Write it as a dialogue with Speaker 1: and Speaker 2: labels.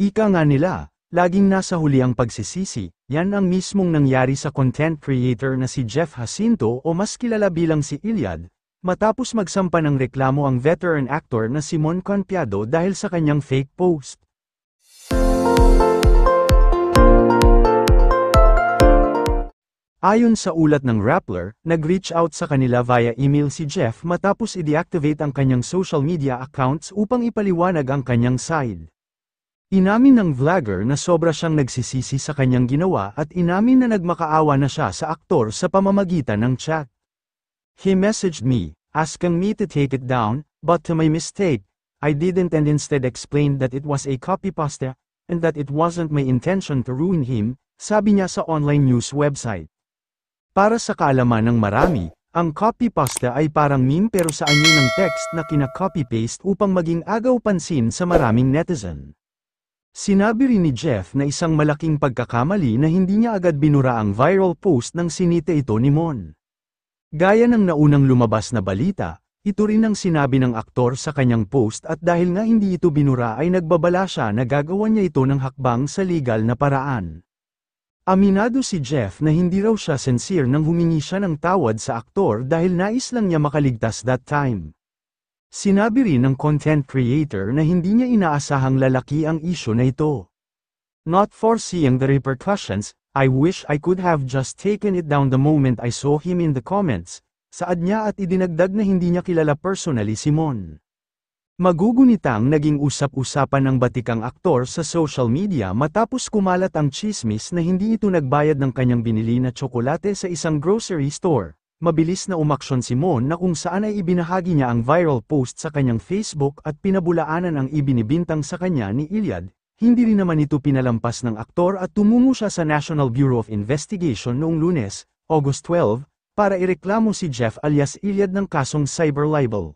Speaker 1: Ika nga nila, laging nasa huli ang pagsisisi, yan ang mismong nangyari sa content creator na si Jeff Jacinto o mas kilala bilang si Iliad, matapos magsampa ng reklamo ang veteran actor na si Mon Conpiado dahil sa kanyang fake post. Ayon sa ulat ng Rappler, nag-reach out sa kanila via email si Jeff matapos i-deactivate ang kanyang social media accounts upang ipaliwanag ang kanyang side. Inamin ng vlogger na sobra siyang nagsisisi sa kanyang ginawa at inamin na nagmakaawa na siya sa aktor sa pamamagitan ng chat. He messaged me, asking me to take it down, but to my mistake, I didn't and instead explained that it was a copypasta, and that it wasn't my intention to ruin him, sabi niya sa online news website. Para sa kaalaman ng marami, ang copypasta ay parang meme pero sa anyo ng text na kina-copy-paste upang maging agaw pansin sa maraming netizen. Sinabi rin ni Jeff na isang malaking pagkakamali na hindi niya agad binura ang viral post ng sinita ito ni Mon. Gaya ng naunang lumabas na balita, ito rin ang sinabi ng aktor sa kanyang post at dahil nga hindi ito binura ay nagbabala siya na gagawan niya ito ng hakbang sa legal na paraan. Aminado si Jeff na hindi raw siya sincere nang humingi siya ng tawad sa aktor dahil nais lang niya makaligtas that time. Sinabi rin ng content creator na hindi niya inaasahang lalaki ang isyu na ito. Not foreseeing the repercussions, I wish I could have just taken it down the moment I saw him in the comments, saad niya at idinagdag na hindi niya kilala personally si Mon. Magugunitang naging usap-usapan ng batikang aktor sa social media matapos kumalat ang tsismis na hindi ito nagbayad ng kanyang binili na tsokolate sa isang grocery store. Mabilis na umaksyon si Mon na kung saan ay ibinahagi niya ang viral post sa kanyang Facebook at pinabulaanan ang ibinibintang sa kanya ni Iliad. Hindi rin naman ito pinalampas ng aktor at tumungo siya sa National Bureau of Investigation noong Lunes, August 12, para ireklamo si Jeff alias Iliad ng kasong cyber libel.